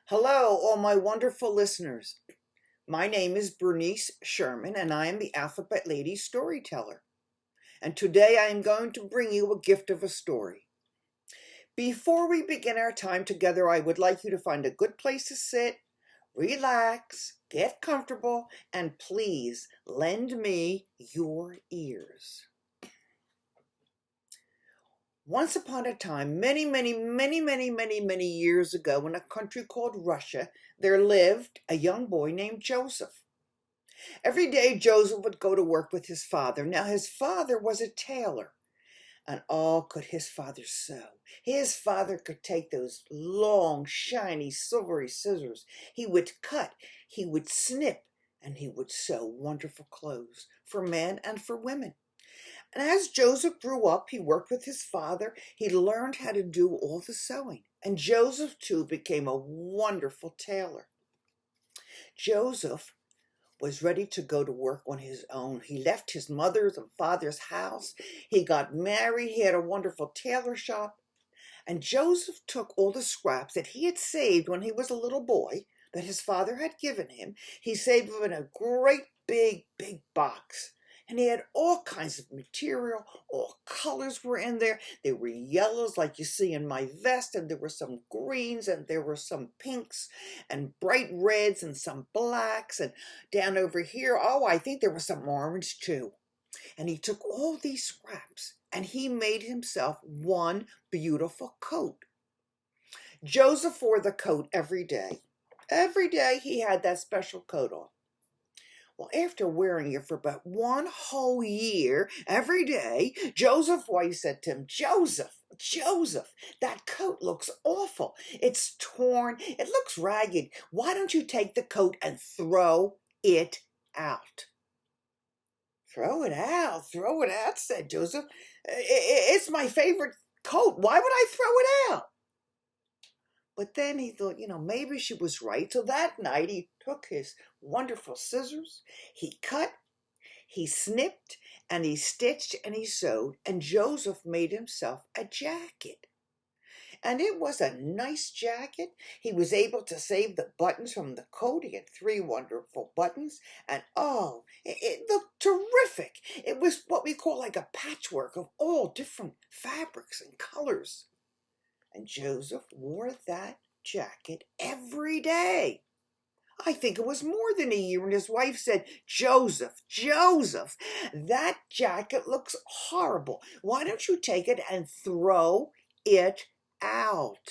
Hello, all my wonderful listeners. My name is Bernice Sherman, and I am the Alphabet Lady Storyteller. And today I am going to bring you a gift of a story. Before we begin our time together, I would like you to find a good place to sit, relax, get comfortable, and please lend me your ears. Once upon a time, many years ago, in a country called Russia, there lived a young boy named Joseph. Every day Joseph would go to work with his father. Now his father was a tailor, and oh, could his father sew. His father could take those long, shiny, silvery scissors. He would cut, he would snip, and he would sew wonderful clothes for men and for women. And as Joseph grew up, he worked with his father. He learned how to do all the sewing. And Joseph, too, became a wonderful tailor. Joseph was ready to go to work on his own. He left his mother's and father's house. He got married. He had a wonderful tailor shop. And Joseph took all the scraps that he had saved when he was a little boy that his father had given him. He saved them in a great big box. And he had all kinds of material. All colors were in there. There were yellows like you see in my vest, and there were some greens, and there were some pinks, and bright reds, and some blacks, and down over here, oh, I think there was some orange too. And he took all these scraps, and he made himself one beautiful coat. Joseph wore the coat every day. Every day he had that special coat on. Well, after wearing it for about one whole year, every day, Joseph's wife said to him, Joseph, that coat looks awful. It's torn. It looks ragged. Why don't you take the coat and throw it out? Throw it out, said Joseph. It's my favorite coat. Why would I throw it out? But then he thought, maybe she was right. So that night he took his wonderful scissors, he cut, he snipped, and he stitched, and he sewed, and Joseph made himself a jacket. And it was a nice jacket. He was able to save the buttons from the coat. He had 3 wonderful buttons, and oh, it looked terrific. It was what we call like a patchwork of all different fabrics and colors. And Joseph wore that jacket every day. I think it was more than a year, and his wife said, Joseph, that jacket looks horrible. Why don't you take it and throw it out?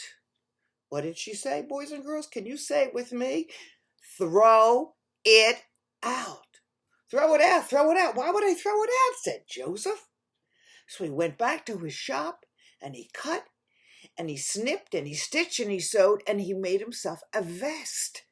What did she say, boys and girls? Can you say it with me? Throw it out. Throw it out, throw it out. Why would I throw it out? Said Joseph. So he went back to his shop, and he cut, and he snipped, and he stitched, and he sewed, and he made himself a vest.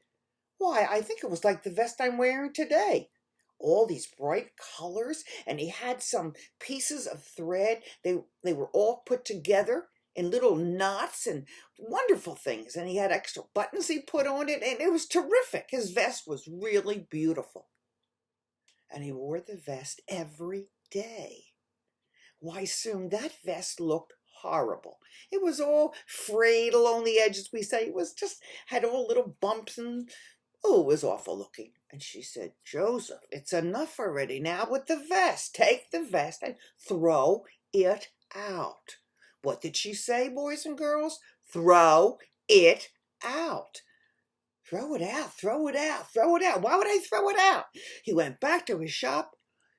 Why, I think it was like the vest I'm wearing today. All these bright colors, and he had some pieces of thread. They were all put together in little knots and wonderful things. And he had extra buttons he put on it, and it was terrific. His vest was really beautiful. And he wore the vest every day. Why, soon that vest looked horrible. It was all frayed along the edges, we say. It was just had all little bumps, and oh, it was awful looking. And she said, Joseph, it's enough already. Now with the vest. Take the vest and throw it out. What did she say, boys and girls? Throw it out. Throw it out, throw it out, throw it out. Why would I throw it out? He went back to his shop.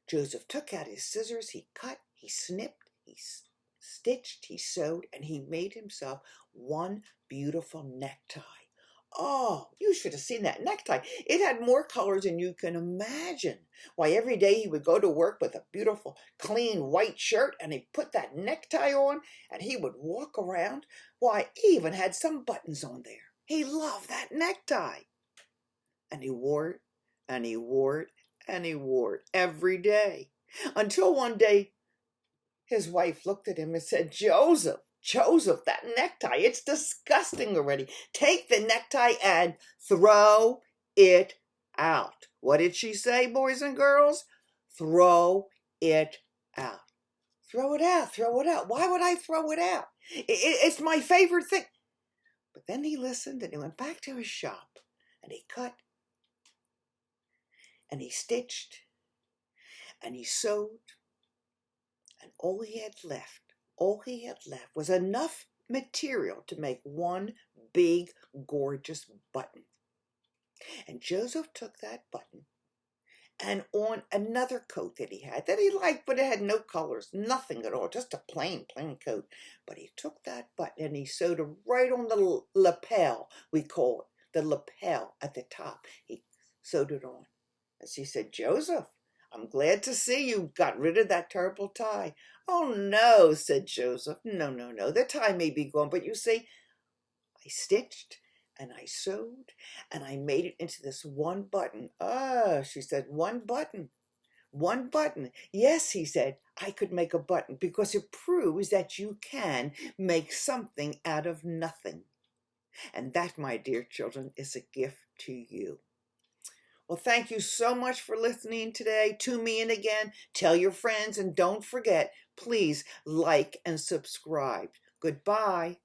Joseph took out his scissors. He cut, he snipped, he stitched, he sewed, and he made himself one beautiful necktie. Oh, you should have seen that necktie. It had more colors than you can imagine. Why, every day he would go to work with a beautiful, clean white shirt, and he'd put that necktie on, and he would walk around. Why, he even had some buttons on there. He loved that necktie. And he wore it, and he wore it, and he wore it every day. Until one day, his wife looked at him and said, Joseph, that necktie, it's disgusting already. Take the necktie and throw it out. What did she say, boys and girls? Throw it out. Throw it out, throw it out. Why would I throw it out? It's my favorite thing. But then he listened and he went back to his shop and he cut and he stitched and he sewed, and all he had left was enough material to make one big, gorgeous button. And Joseph took that button and on another coat that he liked, but it had no colors, nothing at all, just a plain coat. But he took that button and he sewed it right on the lapel, we call it, the lapel at the top. He sewed it on. And she said, Joseph, I'm glad to see you got rid of that terrible tie. Oh, no, said Joseph. No, the tie may be gone, but you see, I stitched and I sewed and I made it into this one button. Ah, she said, one button. One button. Yes, he said, I could make a button because it proves that you can make something out of nothing. And that, my dear children, is a gift to you. Well, thank you so much for listening today. Tune me in again. Tell your friends and don't forget, please like and subscribe. Goodbye.